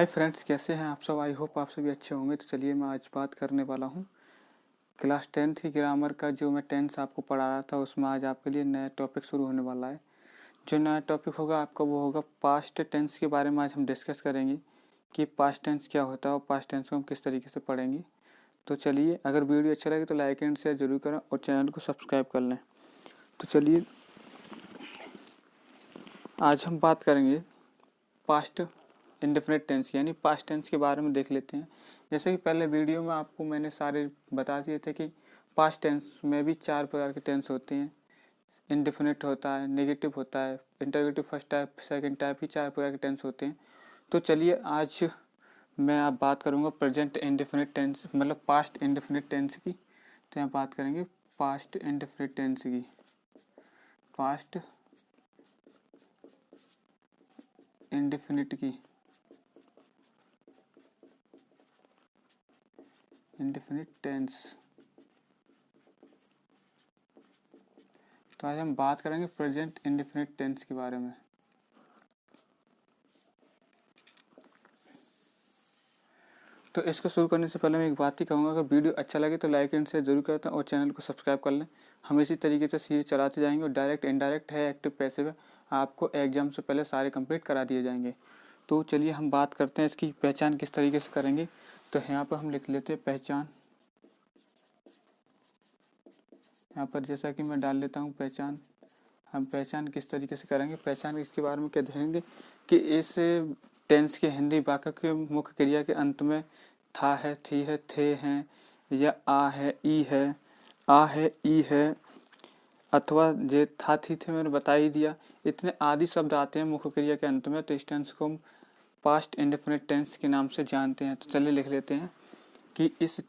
Hi friends, कैसे हैं आप सब। आई होप आप सभी अच्छे होंगे। तो चलिए मैं आज बात करने वाला हूँ क्लास 10th की ग्रामर का। जो मैं 10th आपको पढ़ा रहा था उसमें आज आपके लिए नया टॉपिक शुरू होने वाला है। जो नया टॉपिक होगा आपका वो होगा पास्ट टेंस के बारे में। आज हम डिस्कस करेंगे कि पास्ट टेंस क्या होता है और पास्ट टेंस को हम किस तरीके से पढ़ेंगे। तो चलिए, अगर वीडियो अच्छा लगे तो लाइक एंड शेयर जरूर करें और चैनल को सब्सक्राइब कर लें। तो चलिए आज हम बात करेंगे पास्ट इंडेफिनिट टेंस यानी पास्ट टेंस के बारे में देख लेते हैं। जैसे कि पहले वीडियो में आपको मैंने सारे बता दिए थे कि पास्ट टेंस में भी 4 प्रकार के टेंस होते हैं। इंडेफिनिट होता है, नेगेटिव होता है, interrogative first type, second type, ही 4 प्रकार के टेंस होते हैं। तो चलिए आज मैं आप बात करूंगा प्रेजेंट इंडेफिनिट टेंस मतलब पास्ट इंडेफिनिट टेंस की। तो यहाँ बात करेंगे पास्ट इंडेफिनिट टेंस की। पास्ट इंडेफिनिट की इंडेफिनिट टेंस। तो आज हम बात करेंगे प्रेजेंट इंडेफिनिट टेंस के बारे में। तो इसको शुरू करने से पहले मैं एक बात ही कहूँगा, अगर वीडियो अच्छा लगे तो लाइक एंड शेयर जरूर करते हैं और चैनल को सब्सक्राइब कर लें। हम इसी तरीके से सीरीज चलाते जाएंगे और डायरेक्ट इनडायरेक्ट है एक्टिव पैसिव है, आपको एग्जाम से पहले सारे कंप्लीट करा दिए जाएंगे। तो चलिए हम बात करते हैं इसकी पहचान किस तरीके से करेंगे। तो यहाँ पर हम लिख लेते हैं पहचान। यहाँ पर जैसा कि मैं डाल लेता हूँ पहचान। हम पहचान किस तरीके से करेंगे, पहचान इसके बारे में क्या देखेंगे कि इस टेंस के हिंदी वाक्य के मुख्य क्रिया के अंत में था है, थी है, थे हैं या आ है, ई है, आ है, ई है अथवा जे था, थी, थे मैंने बता ही दिया। इतने आदि शब्द आते हैं मुख्य क्रिया के अंत में। तो इस टेंस को हम पास्ट इंडेफिनिट टेंस के नाम से जानते हैं। तो चलिए लिख लेते हैं कि इस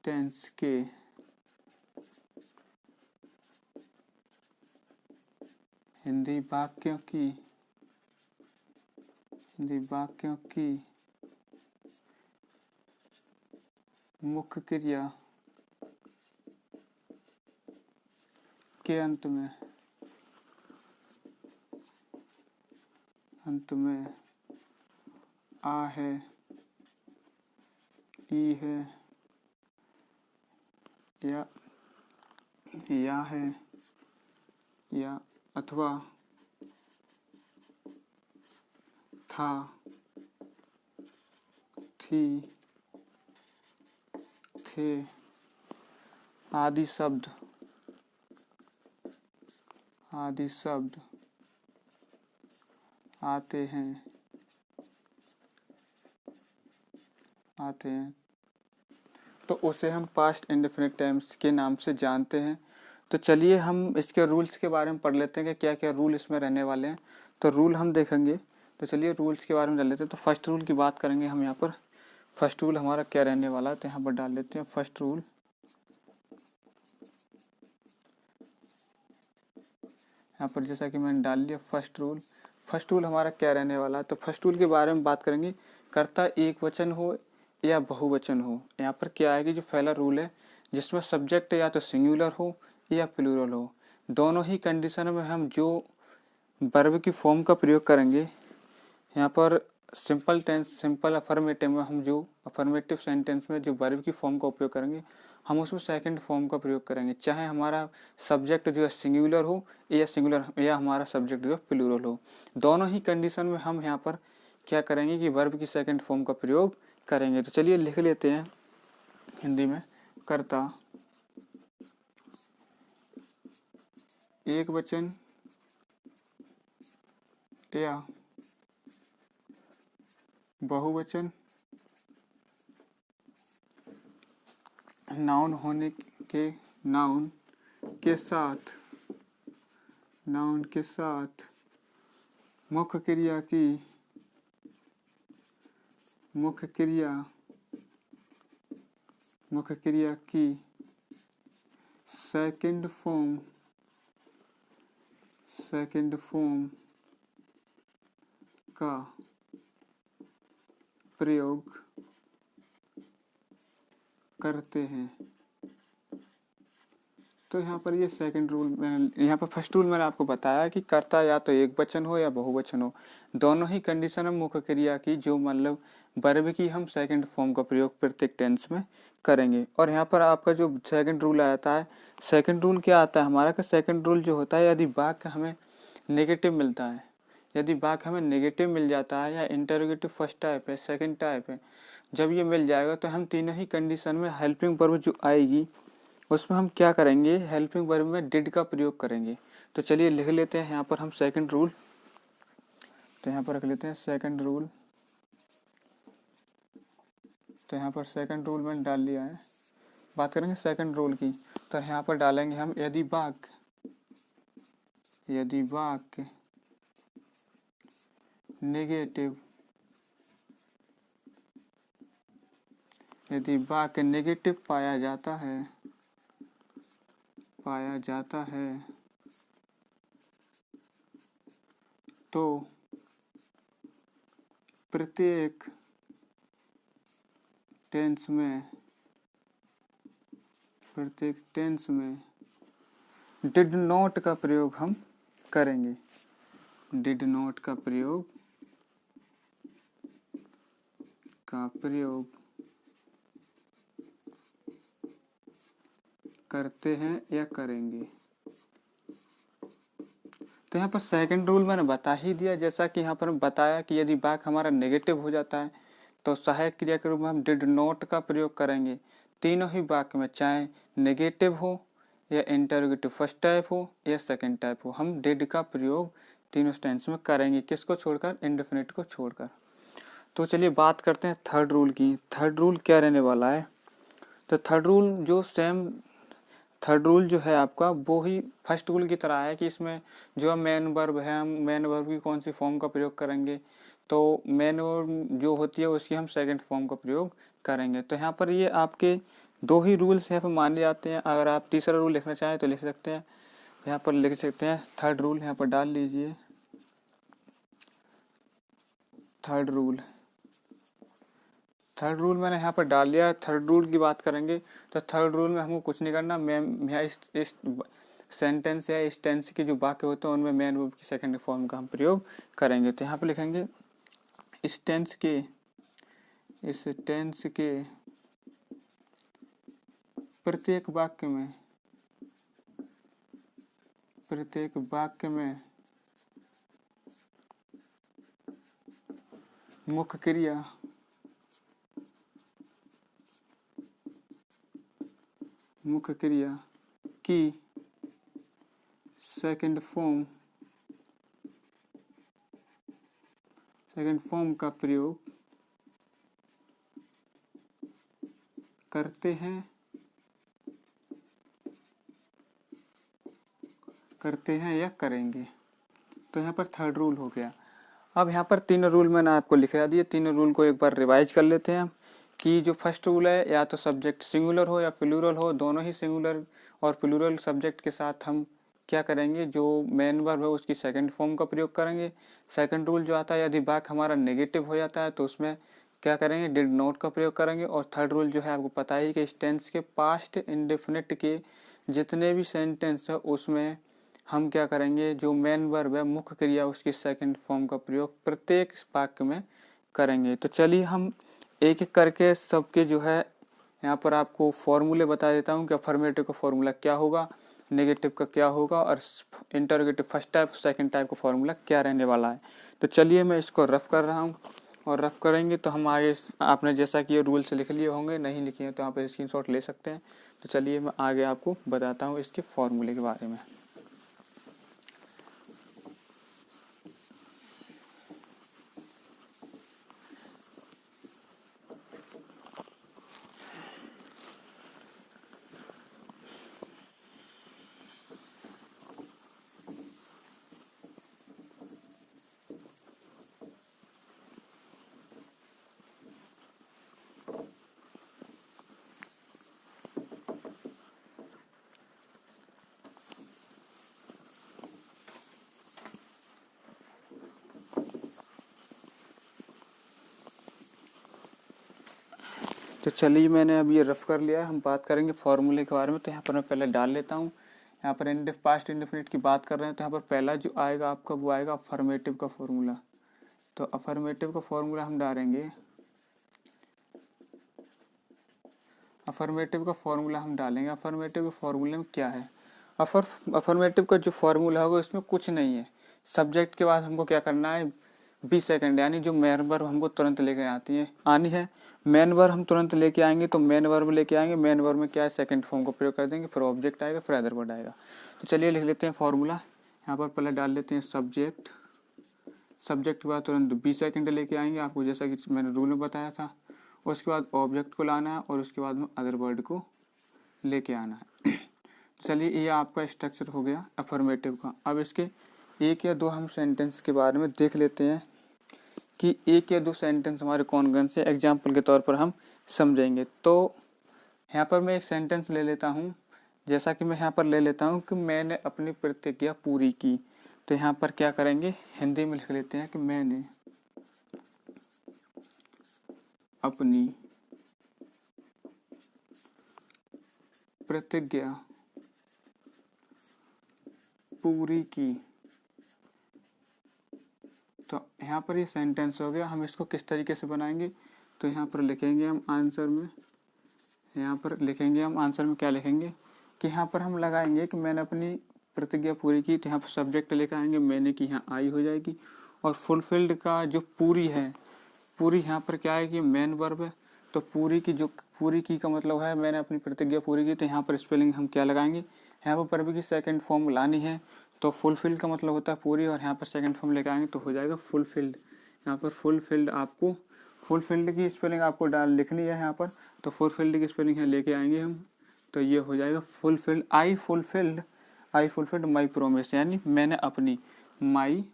टेंस के हिंदी वाक्यों की मुख्य क्रिया के अंत में आ है, ई है या है या अथवा था, थी, थे आदि शब्द आते हैं तो उसे हम पास्ट इंडेफिनिट टेंस के नाम से जानते हैं। तो चलिए हम इसके रूल्स के बारे में पढ़ लेते हैं कि क्या क्या रूल इसमें रहने वाले हैं। तो रूल हम देखेंगे। तो चलिए रूल्स के बारे में डाल लेते हैं। तो फर्स्ट रूल की बात करेंगे हम यहाँ पर। फर्स्ट रूल हमारा क्या रहने वाला है, तो यहाँ पर डाल लेते हैं फर्स्ट रूल। यहाँ पर जैसा कि मैंने डाल लिया फर्स्ट रूल हमारा क्या रहने वाला है। तो फर्स्ट रूल के बारे में बात करेंगे, कर्ता एक वचन हो या बहुवचन हो। यहाँ पर क्या है कि जो पहला रूल है जिसमें सब्जेक्ट या तो सिंगुलर हो या प्लूरल हो, दोनों ही कंडीशन में हम जो वर्ब की फॉर्म का प्रयोग करेंगे, यहाँ पर सिंपल टेंस, सिंपल अफर्मेटिव में हम जो अफर्मेटिव सेंटेंस में जो वर्ब की फॉर्म का उपयोग करेंगे, हम उसमें सेकंड फॉर्म का प्रयोग करेंगे, चाहे हमारा सब्जेक्ट जो है सिंगुलर हो या हमारा सब्जेक्ट जो है प्लूरल हो। दोनों ही कंडीशन में हम यहाँ पर क्या करेंगे कि वर्ब की सेकंड फॉर्म का प्रयोग करेंगे। तो चलिए लिख लेते हैं हिंदी में, कर्ता एक वचन या बहुवचन नाउन के साथ मुख्य क्रिया की सेकंड फॉर्म का प्रयोग करते हैं। तो यहाँ पर ये सेकंड रूल मैंने यहाँ पर फर्स्ट रूल मैंने आपको बताया कि कर्ता या तो एक वचन हो या बहुवचन हो, दोनों ही कंडीशन है मुख्य क्रिया की, जो मतलब वर्ब की हम सेकंड फॉर्म का प्रयोग प्रत्येक टेंस में करेंगे। और यहाँ पर आपका जो सेकंड रूल आता है, सेकंड रूल क्या आता है हमारा, का सेकंड रूल जो होता है, यदि वाक्य हमें नेगेटिव मिलता है, यदि वाक्य हमें नेगेटिव मिल जाता है या इंटरोगेटिव फर्स्ट टाइप है सेकंड टाइप है, जब ये मिल जाएगा तो हम तीनों ही कंडीशन में हेल्पिंग वर्ब जो आएगी उसमें हम क्या करेंगे, हेल्पिंग वर्ब में डिड का प्रयोग करेंगे। तो चलिए लिख लेते हैं यहाँ पर हम सेकंड रूल, तो यहाँ पर रख लेते हैं सेकंड रूल। तो यहाँ पर सेकंड रूल मैंने डाल लिया है, बात करेंगे सेकंड रूल की। तो यहाँ पर डालेंगे हम यदि वाक्य नेगेटिव, यदि वाक्य नेगेटिव पाया जाता है तो प्रत्येक टेंस में डिड नॉट का प्रयोग हम करेंगे, डिड नॉट का प्रयोग करते हैं या करेंगे। तो यहाँ पर सेकंड रूल मैंने बता ही दिया, जैसा कि यहाँ पर बताया कि यदि वाक्य हमारा नेगेटिव हो जाता है तो सहायक क्रिया के रूप में हम डिड नॉट का प्रयोग करेंगे तीनों ही वाक्य में, चाहे नेगेटिव हो या इंटरोगेटिव फर्स्ट टाइप हो या सेकंड टाइप हो, हम डिड का प्रयोग तीनों टेंस में करेंगे, किसको छोड़कर, इंडेफिनिट को छोड़कर। तो चलिए बात करते हैं थर्ड रूल की। थर्ड रूल क्या रहने वाला है, तो थर्ड रूल जो है आपका वो ही फर्स्ट रूल की तरह है कि इसमें जो मेन वर्ब है, हम मेन वर्ब की कौन सी फॉर्म का प्रयोग करेंगे, तो मेन वर्ब जो होती है उसकी हम सेकंड फॉर्म का प्रयोग करेंगे। तो यहाँ पर ये आपके दो ही रूल्स यहाँ पर माने जाते हैं, अगर आप तीसरा रूल लिखना चाहें तो लिख सकते हैं, यहाँ पर लिख सकते हैं थर्ड रूल, यहाँ पर डाल लीजिए थर्ड रूल मैंने यहाँ पर डाल लिया। थर्ड रूल की बात करेंगे तो थर्ड रूल में हमको कुछ नहीं करना, मैं यहाँ इस सेंटेंस या इस टेंस के जो वाक्य होते हैं उनमें मेन वर्ब की सेकंड फॉर्म का हम प्रयोग करेंगे। तो यहाँ पर लिखेंगे इस टेंस के प्रत्येक वाक्य में मुख्य क्रिया की सेकंड फॉर्म का प्रयोग करते हैं या करेंगे। तो यहाँ पर थर्ड रूल हो गया। अब यहाँ पर तीनों रूल मैंने आपको लिखा दिए, तीनों रूल को एक बार रिवाइज कर लेते हैं कि जो फर्स्ट रूल है, या तो सब्जेक्ट सिंगुलर हो या प्लूरल हो, दोनों ही सिंगुलर और प्लूरल सब्जेक्ट के साथ हम क्या करेंगे, जो मेन वर्ब है उसकी सेकंड फॉर्म का प्रयोग करेंगे। सेकंड रूल जो आता है, यदि वाक्य हमारा नेगेटिव हो जाता है तो उसमें क्या करेंगे, डिड नॉट का प्रयोग करेंगे। और थर्ड रूल जो है आपको पता ही कि इस टेंस के पास्ट इंडेफिनिट के जितने भी सेंटेंस है उसमें हम क्या करेंगे, जो मेन वर्ब है मुख्य क्रिया उसकी सेकंड फॉर्म का प्रयोग प्रत्येक वाक्य में करेंगे। तो चलिए हम एक एक करके सबके जो है यहाँ पर आपको फॉर्मूले बता देता हूँ कि अफर्मेटिव का फॉर्मूला क्या होगा, नेगेटिव का क्या होगा, और interrogative first type second type का फॉर्मूला क्या रहने वाला है। तो चलिए मैं इसको रफ कर रहा हूँ, और रफ करेंगे तो हम आगे, आपने जैसा कि ये रूल से लिख लिए होंगे, नहीं लिखे हैं तो आप स्क्रीनशॉट ले सकते हैं। तो चलिए मैं आगे आपको बताता हूँ इसके फॉर्मूले के बारे में। तो चलिए मैंने अब ये रफ कर लिया है, हम बात करेंगे फॉर्मूले के बारे में। तो यहाँ पर मैं पहले डाल लेता हूँ यहाँ पर पास्ट इंडेफिनिट की बात कर रहे हैं तो यहाँ पर पहला जो आएगा आपका वो आएगा अफर्मेटिव का फॉर्मूला। तो अफर्मेटिव का फॉर्मूला हम डालेंगे, अफर्मेटिव का फॉर्मूले में क्या है, अफर्मेटिव का जो फॉर्मूला होगा इसमें कुछ नहीं है। सब्जेक्ट के बाद हमको क्या करना है, बी सेकंड, यानी जो मेन वर्ब हमको तुरंत लेकर आनी है। मेन वर्ब हम तुरंत लेके आएंगे तो मेन वर्ब लेके आएंगे, मेन वर्ब में क्या है सेकंड फॉर्म को प्रयोग कर देंगे, फिर ऑब्जेक्ट आएगा, फिर अदर वर्ड आएगा। तो चलिए लिख लेते हैं फॉर्मूला। यहाँ पर पहले डाल लेते हैं सब्जेक्ट, सब्जेक्ट के बाद तुरंत बी सेकंड लेके आएंगे आपको, जैसा कि मैंने रूल में बताया था। उसके बाद ऑब्जेक्ट को लाना है और उसके बाद में अदर वर्ड को लेके आना है। चलिए ये आपका स्ट्रक्चर हो गया अफर्मेटिव का। अब इसके एक या दो हम सेंटेंस के बारे में देख लेते हैं कि एक या दो सेंटेंस हमारे कौन कौन से एग्जाम्पल के तौर पर हम समझेंगे। तो यहाँ पर मैं एक सेंटेंस ले लेता हूँ, जैसा कि मैं यहाँ पर ले लेता हूँ कि मैंने अपनी प्रतिज्ञा पूरी की। तो यहाँ पर क्या करेंगे, हिंदी में लिख लेते हैं कि मैंने अपनी प्रतिज्ञा पूरी की। तो यहाँ पर ये सेंटेंस हो गया। हम इसको किस तरीके से बनाएंगे, तो यहाँ पर लिखेंगे हम आंसर में, यहाँ पर लिखेंगे हम आंसर में क्या लिखेंगे कि यहाँ पर हम लगाएंगे कि मैंने अपनी प्रतिज्ञा पूरी की। तो यहाँ पर सब्जेक्ट लेकर आएंगे, मैंने की यहाँ आई हो जाएगी, और फुलफिल्ड का जो पूरी है, पूरी यहाँ पर क्या है कि मेन वर्ब है। तो पूरी की, जो पूरी की का मतलब है मैंने अपनी प्रतिज्ञा पूरी की। तो यहाँ पर स्पेलिंग हम क्या लगाएंगे, यहाँ पर वर्ब की सेकंड फॉर्म लानी है। तो फुलफिल का मतलब होता है पूरी, और यहाँ पर सेकंड फॉर्म लेकर आएंगे तो हो जाएगा फुलफिल्ड। यहाँ पर फुलफिल्ड, आपको फुलफिल्ड की स्पेलिंग आपको लिखनी है यहाँ पर। तो फुलफिल्ड की स्पेलिंग है लेके आएंगे हम, तो ये हो जाएगा fulfilled. I fulfilled my promise, यानी मैंने अपनी, माई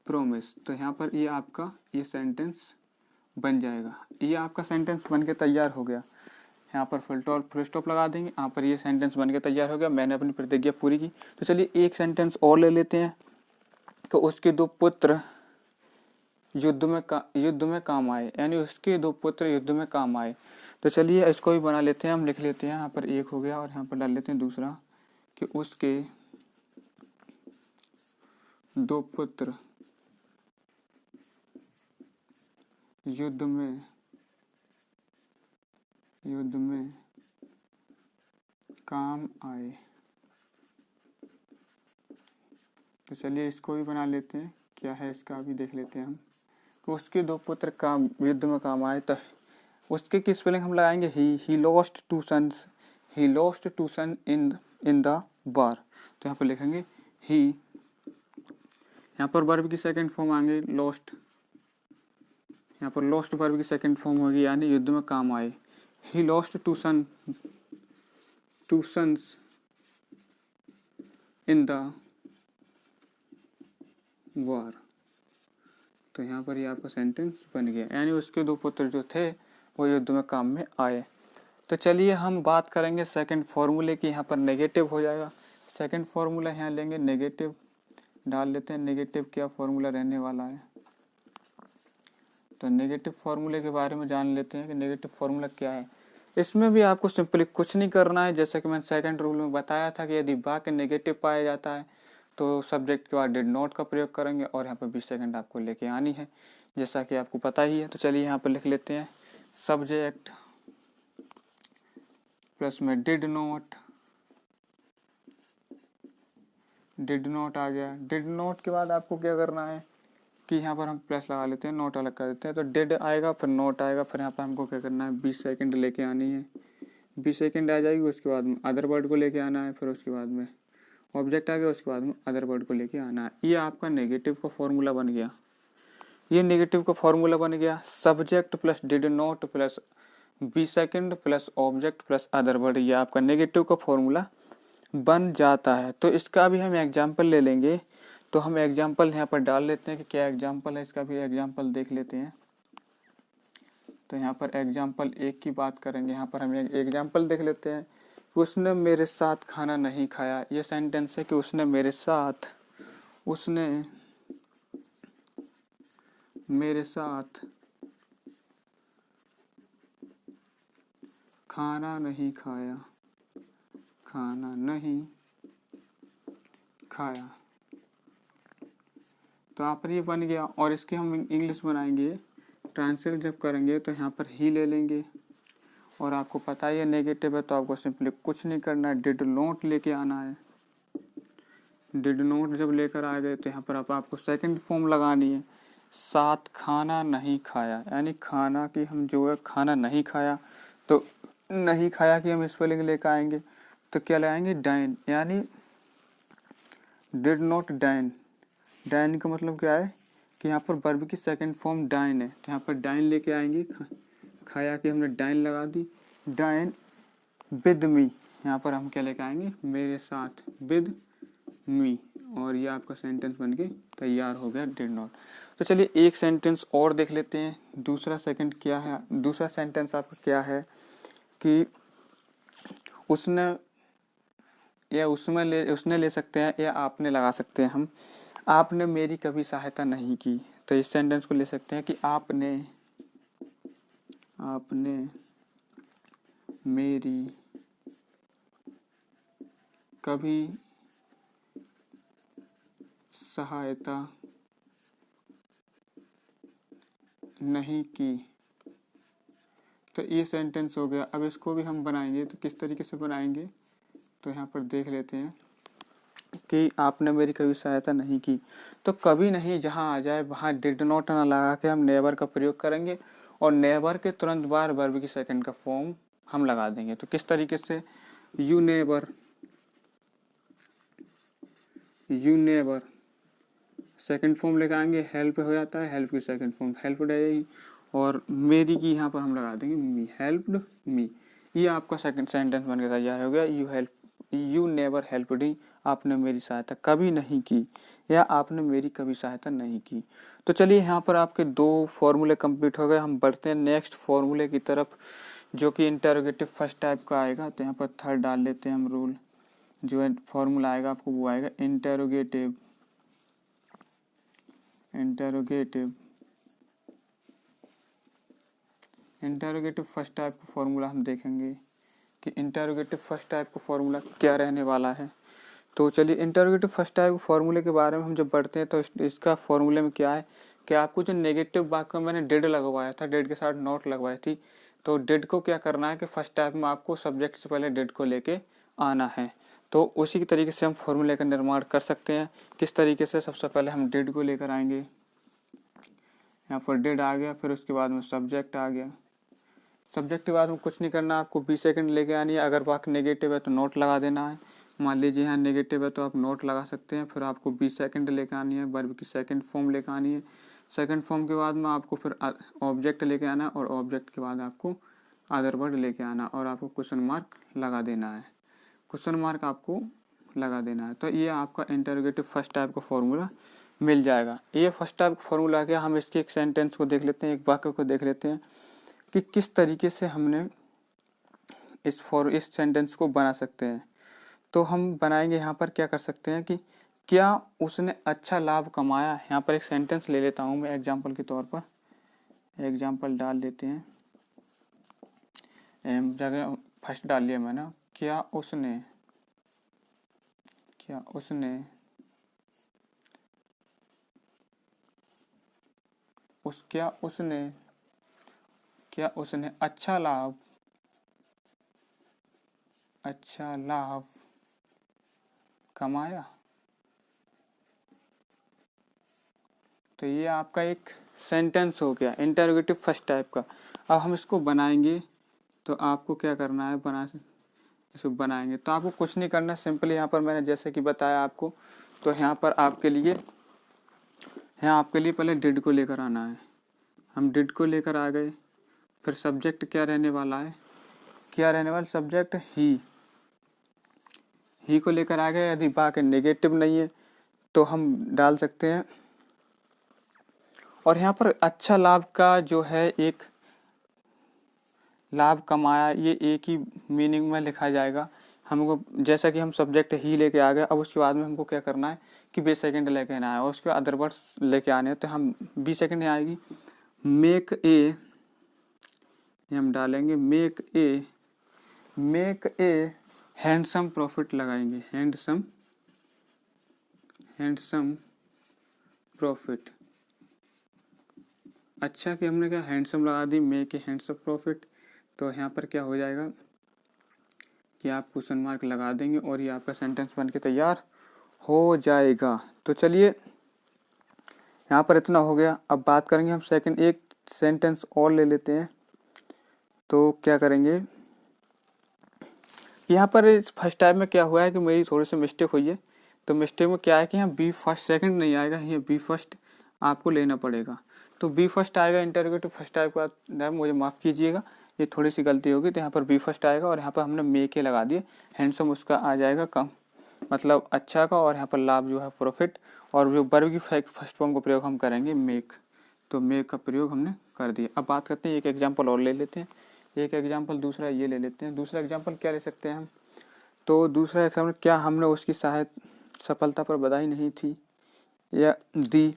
प्रोमिस। तो यहाँ पर ये आपका ये सेंटेंस बन जाएगा। ये आपका सेंटेंस बन के तैयार हो गया। यहाँ पर फुल स्टॉप लगा देंगे, यहाँ पर ये सेंटेंस बन के तैयार हो गया, मैंने अपनी प्रतिज्ञा पूरी की। तो चलिए एक सेंटेंस और ले लेते हैं कि उसके दो पुत्र युद्ध में काम आए, यानी उसके दो पुत्र युद्ध में काम आए। तो चलिए इसको भी बना लेते हैं, हम लिख लेते हैं। यहाँ पर एक हो गया और यहाँ पर डाल लेते हैं दूसरा कि उसके दो पुत्र युद्ध में काम आए। तो चलिए इसको भी बना लेते हैं, क्या है इसका भी देख लेते हैं हम कि उसके दो पुत्र काम युद्ध में काम आए। तो उसके की स्पेलिंग हम लगाएंगे he lost two sons, he lost two son in the war. तो यहाँ पर लिखेंगे ही, यहाँ पर वर्ब की सेकंड फॉर्म आएंगे लॉस्ट, यहाँ पर लॉस्ट वर्ब की सेकंड फॉर्म होगी, यानी युद्ध में काम आए। He lost two sons in the war. तो यहाँ पर ये आपका सेंटेंस बन गया, यानी उसके दो पुत्र जो थे वो युद्ध में काम में आए। तो चलिए हम बात करेंगे सेकंड फॉर्मूले की। यहाँ पर नेगेटिव हो जाएगा। सेकंड फॉर्मूला यहाँ लेंगे नेगेटिव, डाल लेते हैं नेगेटिव क्या फॉर्मूला रहने वाला है। तो नेगेटिव फॉर्मूले के बारे में जान लेते हैं कि नेगेटिव फॉर्मूला क्या है। इसमें भी आपको सिंपली कुछ नहीं करना है, जैसे कि मैंने सेकंड रूल में बताया था कि यदि वाक्य नेगेटिव पाया जाता है तो सब्जेक्ट के बाद डिड नॉट का प्रयोग करेंगे और यहाँ पर 20 सेकंड आपको लेके आनी है, जैसा कि आपको पता ही है। तो चलिए यहाँ पर लिख लेते हैं सब्जेक्ट प्लस में डिड नॉट आ गया। डिड नॉट के बाद आपको क्या करना है कि यहाँ पर हम प्लस लगा लेते हैं, नोट अलग कर देते हैं। तो डिड आएगा, फिर नोट आएगा, फिर यहाँ पर हमको क्या करना है 20 सेकंड लेके आनी है। 20 सेकंड आ जाएगी, उसके बाद में अदर वर्ड को लेके आना है, फिर उसके बाद में ऑब्जेक्ट आ गया, उसके बाद में अदर वर्ड को लेके आना है। ये आपका नेगेटिव का फॉर्मूला बन गया। ये नेगेटिव का फॉर्मूला बन गया, subject plus did not plus 20 second plus object plus other word, ये आपका नेगेटिव का फॉर्मूला बन जाता है। तो इसका भी हम एग्जाम्पल ले लेंगे। तो हम एग्जाम्पल यहाँ पर डाल लेते हैं कि क्या एग्जाम्पल है, इसका भी एग्जाम्पल देख लेते हैं। तो यहाँ पर एग्जाम्पल एक की बात करेंगे। यहाँ पर हम एग्जाम्पल देख लेते हैं। उसने मेरे साथ खाना नहीं खाया, ये सेंटेंस है कि उसने मेरे साथ खाना नहीं खाया, खाना नहीं खाया। तो यहाँ पर ये बन गया। और इसके हम इंग्लिश बनाएंगे, ट्रांसलेट जब करेंगे तो यहाँ पर ही ले लेंगे। और आपको पता ही है नेगेटिव है तो आपको सिंपली कुछ नहीं करना है, डिड नॉट लेके आना है। डिड नॉट जब लेकर आ गए तो यहाँ पर आपको सेकंड फॉर्म लगानी है, साथ खाना नहीं खाया। यानी खाना की हम जो है खाना नहीं खाया, तो नहीं खाया कि हम स्पेलिंग लेकर आएंगे तो क्या लाएंगे, डाइन। यानी डिड नॉट डाइन। डाइन का मतलब क्या है कि यहाँ पर वर्ब की सेकंड फॉर्म डाइन है, तो यहाँ पर डाइन लेके आएंगे। खाया कि हमने डाइन लगा दी, डाइन विद मी। यहाँ पर हम क्या लेके आएंगे, मेरे साथ, विद मी। और ये आपका सेंटेंस बन के तैयार हो गया, डिड नॉट। तो चलिए एक सेंटेंस और देख लेते हैं। दूसरा सेंटेंस आपका क्या है कि उसने या उसने ले सकते हैं या आपने लगा सकते हैं हम। आपने मेरी कभी सहायता नहीं की, तो इस सेंटेंस को ले सकते हैं कि आपने मेरी कभी सहायता नहीं की। तो ये सेंटेंस हो गया। अब इसको भी हम बनाएंगे, तो किस तरीके से बनाएंगे तो यहाँ पर देख लेते हैं कि आपने मेरी कभी सहायता नहीं की। तो कभी नहीं जहाँ आ जाए वहाँ डिड नॉट ना लगा के हम नेवर का प्रयोग करेंगे, और नेवर के तुरंत बाद वर्ब की सेकंड का फॉर्म हम लगा देंगे। तो किस तरीके से, यू नेवर सेकंड फॉर्म लेकर आएंगे, हेल्प हो जाता है, हेल्प की सेकंड फॉर्म हेल्प रहेगी, और मेरी की यहाँ पर हम लगा देंगे मी, हेल्प्ड मी। ये आपका सेकंड सेंटेंस बनकर तैयार हो गया। यू नेवर हेल्प्ड मी, आपने मेरी सहायता कभी नहीं की, या आपने मेरी कभी सहायता नहीं की। तो चलिए यहाँ पर आपके 2 फॉर्मूले कंप्लीट हो गए। हम बढ़ते हैं नेक्स्ट फॉर्मूले की तरफ, जो कि इंटरोगेटिव फर्स्ट टाइप का आएगा। तो यहाँ पर थर्ड डाल लेते हैं हम रूल। जो है फॉर्मूला आएगा आपको वो आएगा इंटरोगेटिव फर्स्ट टाइप का फॉर्मूला हम देखेंगे कि इंटरोगेटिव फर्स्ट टाइप का फॉर्मूला क्या रहने वाला है। तो चलिए इंटरोगेटिव फर्स्ट टाइप फॉर्मूले के बारे में हम जब पढ़ते हैं तो इसका फॉर्मूले में क्या है कि आपको जो नेगेटिव वाक्य में मैंने डिड लगवाया था, डिड के साथ नॉट लगवाई थी, तो डिड को क्या करना है कि फर्स्ट टाइप में आपको सब्जेक्ट से पहले डिड को लेके आना है। तो उसी के तरीके से हम फॉर्मूले का निर्माण कर सकते हैं। किस तरीके से, सबसे पहले हम डिड को लेकर आएंगे, यहाँ पर डिड आ गया, फिर उसके बाद में सब्जेक्ट आ गया। सब्जेक्ट के बाद में कुछ नहीं करना, आपको 20 सेकंड लेके आनी है। अगर वाक्य नेगेटिव है तो नोट लगा देना है। मान लीजिए यहाँ नेगेटिव है तो आप नोट लगा सकते हैं। फिर आपको 20 सेकंड लेके आनी है, वर्ब की सेकंड फॉर्म लेके आनी है। सेकंड फॉर्म के बाद में आपको फिर ऑब्जेक्ट लेके आना है, और ऑब्जेक्ट के बाद आपको अदर वर्ड लेके आना, और आपको क्वेश्चन मार्क लगा देना है। क्वेश्चन मार्क आपको लगा देना है। तो ये आपका इंटरोगेटिव फर्स्ट टाइप का फॉर्मूला मिल जाएगा। ये फर्स्ट टाइप का फॉर्मूला गया। हम इसके एक सेंटेंस को देख लेते हैं, एक वाक्य को देख लेते हैं कि किस तरीके से हमने इस सेंटेंस को बना सकते हैं। तो हम बनाएंगे, यहाँ पर क्या कर सकते हैं कि क्या उसने अच्छा लाभ कमाया। यहाँ पर एक सेंटेंस ले लेता हूँ मैं एग्जाम्पल के तौर पर, एग्जाम्पल डाल लेते हैं। जगह फर्स्ट डाल लिया मैंने, क्या उसने अच्छा लाभ कमाया। तो ये आपका एक सेंटेंस हो गया इंटरोगेटिव फर्स्ट टाइप का। अब हम इसको बनाएंगे, तो आपको क्या करना है, इसको बनाएंगे तो आपको कुछ नहीं करना, सिंपली यहाँ पर मैंने जैसे कि बताया आपको। तो यहाँ पर आपके लिए पहले डिड को लेकर आना है। हम डिड को लेकर आ गए, फिर सब्जेक्ट क्या रहने वाला, सब्जेक्ट ही को लेकर आ गए। यदि वाक्य नेगेटिव नहीं है तो हम डाल सकते हैं। और यहाँ पर अच्छा लाभ का जो है, एक लाभ कमाया, ये एक ही मीनिंग में लिखा जाएगा। हमको जैसा कि हम सब्जेक्ट ही लेके आ गए, अब उसके बाद में हमको क्या करना है कि 20 सेकंड लेके आना है, और उसके अदर वर्ड्स लेके आने हैं। तो हम 20 सेकंड आएगी, मेक ए, हम डालेंगे मेक ए हैंडसम प्रॉफिट लगाएंगे, हैंडसम प्रॉफिट। अच्छा कि हमने क्या हैंडसम लगा दी, मेक ए हैंडसम प्रॉफिट, तो यहाँ पर क्या हो जाएगा कि आप क्वेश्चन मार्क लगा देंगे और ये आपका सेंटेंस बन के तैयार हो जाएगा। तो चलिए यहाँ पर इतना हो गया। अब बात करेंगे हम सेकंड, एक सेंटेंस और ले लेते हैं। तो क्या करेंगे, यहाँ पर फर्स्ट टाइम में क्या हुआ है कि मेरी थोड़ी सी मिस्टेक हुई है। तो मिस्टेक में क्या है कि यहाँ बी फर्स्ट सेकंड नहीं आएगा, यहाँ बी फर्स्ट आपको लेना पड़ेगा। तो बी फर्स्ट आएगा इंटरोगेटिव फर्स्ट टाइप का, मुझे माफ़ कीजिएगा, ये थोड़ी सी गलती होगी। तो यहाँ पर बी फर्स्ट आएगा और यहाँ पर हमने मेक के लगा दिए, हैंडसम उसका आ जाएगा कम, मतलब अच्छा का, और यहाँ पर लाभ जो है प्रॉफिट, और जो वर्ब की फर्स्ट फॉर्म का प्रयोग हम करेंगे मेक। तो मेक का प्रयोग हमने कर दिया। अब बात करते हैं, एक एग्जाम्पल और ले लेते हैं। एक एग्जाम्पल दूसरा ये ले लेते हैं। दूसरा एग्जाम्पल क्या ले सकते हैं हम, तो दूसरा एग्जाम्पल, क्या हमने उसकी सफलता पर बधाई नहीं थी या दी।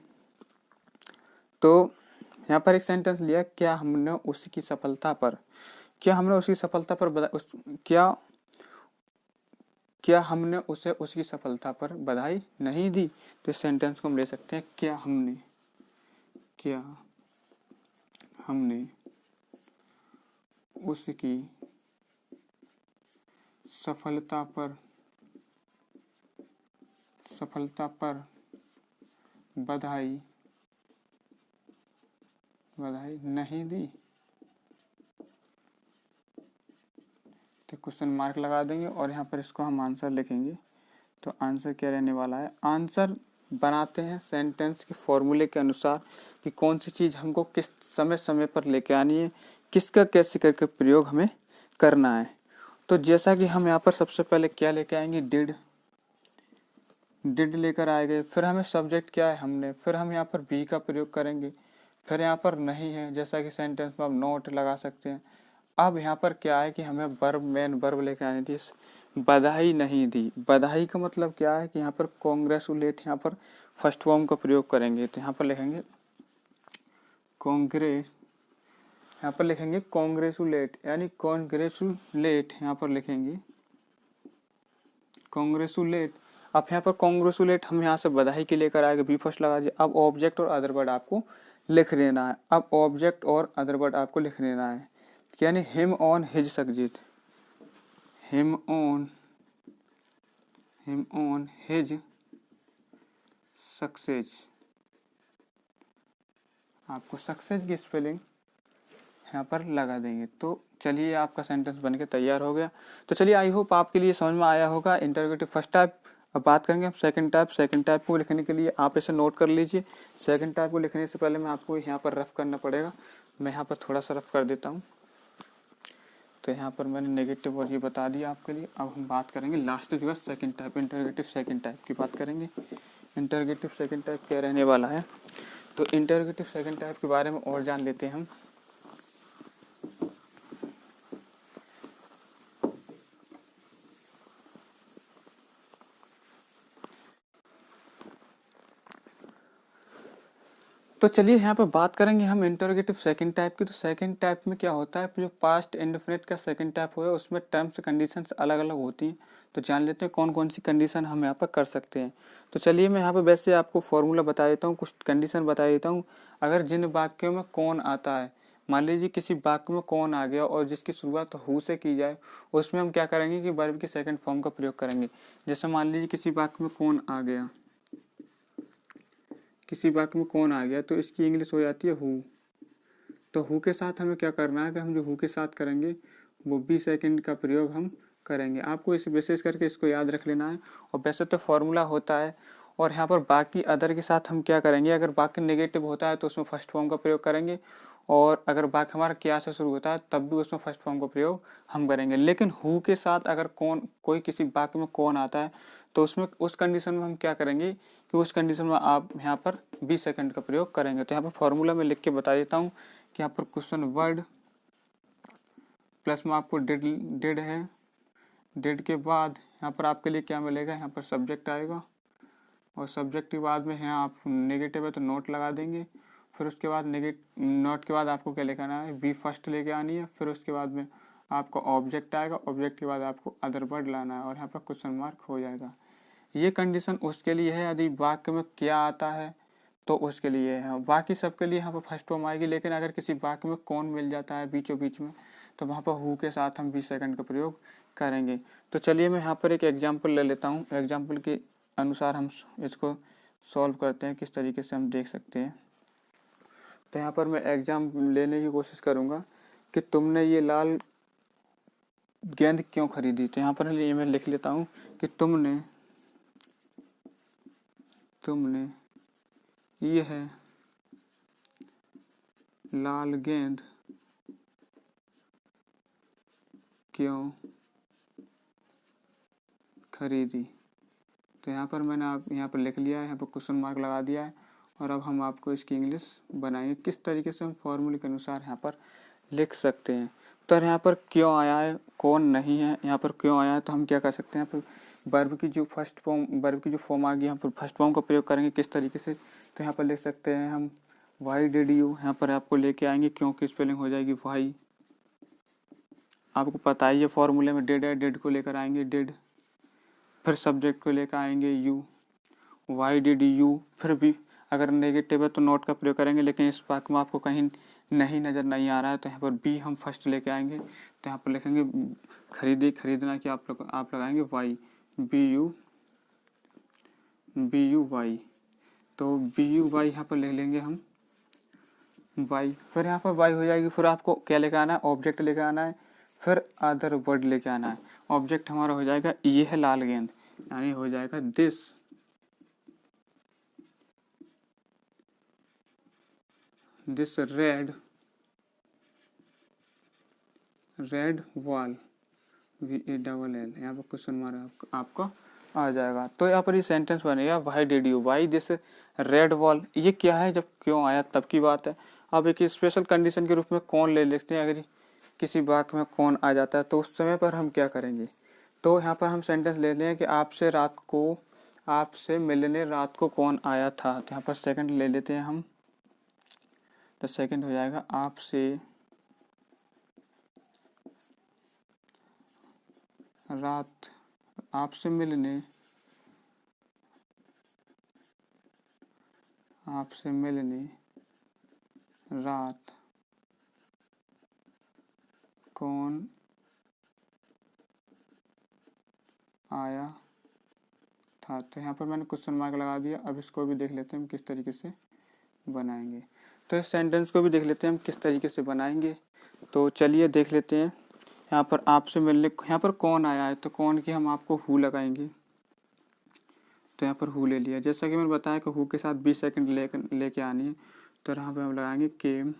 तो यहाँ पर एक सेंटेंस लिया, क्या हमने उसकी सफलता पर, क्या हमने उसकी सफलता पर क्या हमने उसे उसकी सफलता पर बधाई नहीं दी। तो इस सेंटेंस को हम ले सकते हैं, क्या हमने उसकी सफलता पर बधाई नहीं दी। तो क्वेश्चन मार्क लगा देंगे और यहाँ पर इसको हम आंसर लिखेंगे। तो आंसर क्या रहने वाला है, आंसर बनाते हैं सेंटेंस के फॉर्मूले के अनुसार कि कौन सी चीज़ हमको किस समय समय पर लेके आनी है, किसका कैसे करके प्रयोग हमें करना है। तो जैसा कि हम यहाँ पर सबसे पहले क्या लेके आएंगे, डिड लेकर आएंगे। फिर हमें सब्जेक्ट क्या है, हमने, फिर हम यहाँ पर बी का प्रयोग करेंगे। फिर यहाँ पर नहीं है, जैसा कि सेंटेंस में हम नॉट लगा सकते हैं। अब यहाँ पर क्या है कि हमें वर्ब, मेन वर्ब लेकर आनी थी, बधाई नहीं दी। बधाई का मतलब क्या है कि यहाँ पर कॉन्ग्रेचुलेट, यहाँ पर फर्स्ट फॉर्म का प्रयोग करेंगे। तो यहाँ पर लिखेंगे कॉन्ग्रेचुलेट, यानी कॉन्ग्रेचुलेट, यहाँ पर लिखेंगे कॉन्ग्रेचुलेट। अब यहाँ पर कॉन्ग्रेचुलेट हम यहाँ से बधाई के लेकर आएंगे, बी फर्स्ट लगा दिए। अब ऑब्जेक्ट और अदर वर्ड आपको लिख देना है। अब ऑब्जेक्ट और अदर वर्ड आपको लिख देना है, यानी him on his success, him on his success. आपको सक्सेस की स्पेलिंग यहाँ पर लगा देंगे। तो चलिए आपका सेंटेंस बनके तैयार हो गया। तो चलिए आई होप आपके लिए समझ में आया होगा इंटरोगेटिव फर्स्ट टाइप। अब बात करेंगे हम सेकंड टाइप को लिखने के लिए आप इसे नोट कर लीजिए। सेकंड टाइप को लिखने से पहले मैं आपको यहाँ पर रफ करना पड़ेगा। मैं यहाँ पर थोड़ा सा रफ कर देता हूँ। तो यहाँ पर मैंने नेगेटिव और ये बता दिया आपके लिए। अब हम बात करेंगे लास्ट जो है second type, interrogative second type की बात करेंगे। इंटरोगेटिव सेकंड टाइप क्या रहने वाला है, तो इंटरोगेटिव सेकंड टाइप के बारे में और जान लेते हैं हम। तो चलिए यहाँ पर बात करेंगे हम इंटरोगेटिव सेकंड टाइप की। तो सेकंड टाइप में क्या होता है, जो पास्ट इंडेफिनिट का सेकंड टाइप हो, उसमें टर्म्स कंडीशंस अलग अलग होती हैं। तो जान लेते हैं कौन कौन सी कंडीशन हम यहाँ पर कर सकते हैं। तो चलिए मैं यहाँ पर वैसे आपको फॉर्मूला बता देता हूँ, कुछ कंडीशन बता देता हूँ। अगर जिन वाक्यों में कौन आता है, मान लीजिए किसी वाक्य में कौन आ गया और जिसकी शुरुआत हु से की जाए, उसमें हम क्या करेंगे कि वर्ब की सेकंड फॉर्म का प्रयोग करेंगे। जैसे मान लीजिए किसी वाक्य में कौन आ गया, किसी वाक्य में कौन आ गया, तो इसकी इंग्लिश हो जाती है हु। तो हु के साथ हमें क्या करना है कि हम जो हु के साथ करेंगे वो बी सेकंड का प्रयोग हम करेंगे। आपको इसे विशेष करके इसको याद रख लेना है। और वैसे तो फॉर्मूला होता है। और यहाँ पर बाकी अदर के साथ हम क्या करेंगे, अगर वाक्य नेगेटिव होता है तो उसमें फर्स्ट फॉर्म का प्रयोग करेंगे, और अगर वाक्य हमारा क्या से शुरू होता है तब भी उसमें फर्स्ट फॉर्म का प्रयोग हम करेंगे। लेकिन हु के साथ अगर कोई किसी वाक्य में कौन आता है तो उसमें उस कंडीशन में हम क्या करेंगे कि उस कंडीशन में आप यहाँ पर बी सेकंड का प्रयोग करेंगे। तो यहाँ पर फॉर्मूला में लिख के बता देता हूँ कि यहाँ पर क्वेश्चन वर्ड प्लस में आपको डिड है। डिड के बाद यहाँ पर आपके लिए क्या मिलेगा, यहाँ पर सब्जेक्ट आएगा, और सब्जेक्ट के बाद में यहाँ आप नेगेटिव है तो नोट लगा देंगे। फिर उसके बाद नोट के बाद आपको क्या लिखाना है, बी फर्स्ट लेके आनी है। फिर उसके बाद में आपका ऑब्जेक्ट आएगा, ऑब्जेक्ट के बाद आपको अदर वर्ड लाना है और यहाँ पर क्वेश्चन मार्क हो जाएगा। ये कंडीशन उसके लिए है यदि वाक्य में क्या आता है तो उसके लिए है, बाकी सबके लिए यहाँ पर फर्स्ट फॉर्म आएगी। लेकिन अगर किसी वाक्य में कौन मिल जाता है बीचों बीच में तो वहाँ पर हु के साथ हम 20 सेकंड का प्रयोग करेंगे। तो चलिए मैं यहाँ पर एक एग्जाम्पल ले लेता हूँ, एग्जाम्पल के अनुसार हम इसको सॉल्व करते हैं, किस तरीके से हम देख सकते हैं। तो यहाँ पर मैं एग्जाम लेने की कोशिश करूँगा कि तुमने ये लाल गेंद क्यों खरीदी। तो यहाँ पर ये मैं लिख लेता हूँ कि तुमने यह लाल गेंद क्यों खरीदी। तो यहाँ पर मैंने आप यहाँ पर लिख लिया है, यहाँ पर क्वेश्चन मार्क लगा दिया है और अब हम आपको इसकी इंग्लिश बनाएंगे किस तरीके से हम फॉर्मूले के अनुसार यहाँ पर लिख सकते हैं। तो यहाँ पर क्यों आया है, कौन नहीं है, यहाँ पर क्यों आया है तो हम क्या कर सकते हैं, यहाँ पर वर्ब की जो फर्स्ट फॉर्म, वर्ब की जो फॉर्म आ गई यहाँ पर फर्स्ट फॉर्म का प्रयोग करेंगे किस तरीके से। तो यहाँ पर लिख सकते हैं हम वाई डिड यू, यहाँ पर आपको लेके आएंगे क्योंकि स्पेलिंग हो जाएगी वाई, आपको पता ही है फॉर्मूले में डिड है, डिड को लेकर आएंगे डिड, फिर सब्जेक्ट को लेकर आएंगे यू, वाई डिड यू, फिर भी अगर नेगेटिव है तो नॉट का प्रयोग करेंगे, लेकिन इस वाक्य में आपको कहीं नहीं नज़र नहीं आ रहा है तो यहाँ पर बी हम फर्स्ट लेके आएंगे। तो यहाँ पर लिखेंगे खरीदी, खरीदना कि आप लगाएंगे वाई, बी यू वाई, तो बी यू वाई यहाँ पर लिख लेंगे हम वाई, फिर यहाँ पर वाई हो जाएगी। फिर आपको क्या लेकर आना है, ऑब्जेक्ट लेकर आना है, फिर अदर वर्ड लेके आना है। ऑब्जेक्ट हमारा हो जाएगा ये है लाल गेंद, यानी हो जाएगा दिस रेड वॉल, VALL, यहाँ पर क्वेश्चन मार्क आपका आ जाएगा। तो यहाँ पर ये सेंटेंस बनेगा why did you why this red wall. ये क्या है, जब क्यों आया तब की बात है। अब एक स्पेशल कंडीशन के रूप में कौन ले लेते हैं, अगर किसी वाक्य में कौन आ जाता है तो उस समय पर हम क्या करेंगे। तो यहाँ पर हम सेंटेंस ले लें कि आपसे मिलने रात को कौन आया था। तो यहाँ पर सेकंड ले लेते हैं हम, तो सेकंड हो जाएगा आपसे मिलने रात कौन आया था। तो यहाँ पर मैंने क्वेश्चन मार्क लगा दिया। अब इसको भी देख लेते हैं हम किस तरीके से बनाएंगे। तो इस सेंटेंस को भी देख लेते हैं हम किस तरीके से बनाएंगे। तो चलिए देख लेते हैं। यहाँ पर आपसे मिलने, यहाँ पर कौन आया है तो कौन की हम आपको हु लगाएंगे। तो यहाँ पर हु ले लिया, जैसा कि मैंने बताया कि हु के साथ 20 सेकंड लेके आनी है। तो यहाँ पर हम लगाएंगे केम,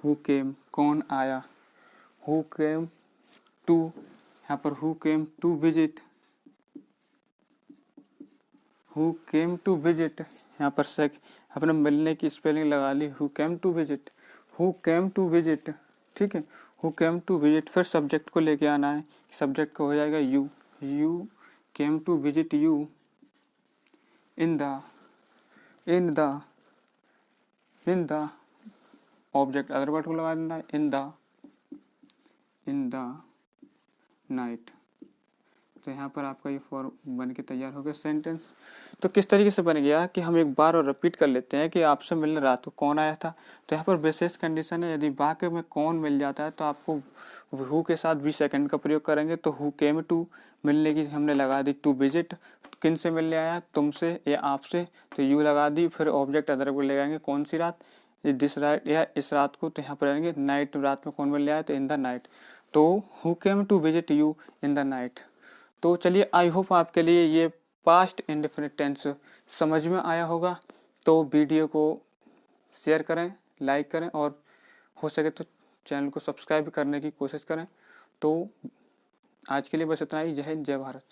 हु केम, कौन आया, हु केम टू, यहाँ पर who came to visit, who came to visit, यहाँ पर अपने मिलने की स्पेलिंग लगा ली, who came to visit, who came to visit, ठीक है, हु केम टू विजिट। फिर सब्जेक्ट को लेके आना है, सब्जेक्ट को हो जाएगा you came to visit you in the object other word को लगा देना है इन द नाइट। तो यहाँ पर आपका ये फॉर्म बन के तैयार हो गया सेंटेंस। तो किस तरीके से बन गया कि हम एक बार और रिपीट कर लेते हैं कि आपसे मिलने रात को कौन आया था। तो यहाँ पर विशेष कंडीशन है, यदि वाक्य में कौन मिल जाता है तो आपको हु के साथ 20 सेकंड का प्रयोग करेंगे। तो हु केम टू, मिलने की हमने लगा दी टू विजिट, किन से मिलने आया, तुमसे या आपसे, तो यू लगा दी। फिर ऑब्जेक्ट अदर को लगाएंगे, कौन सी रात, दिस रात या इस रात को। तो यहाँ पर आएंगे नाइट, रात में कौन मिलने आया तो इन द नाइट। तो who came to visit you in the night. तो चलिए आई होप आपके लिए ये पास्ट इंडेफिनिट टेंस समझ में आया होगा। तो वीडियो को शेयर करें, लाइक करें और हो सके तो चैनल को सब्सक्राइब करने की कोशिश करें। तो आज के लिए बस इतना ही। जय हिंद, जय भारत।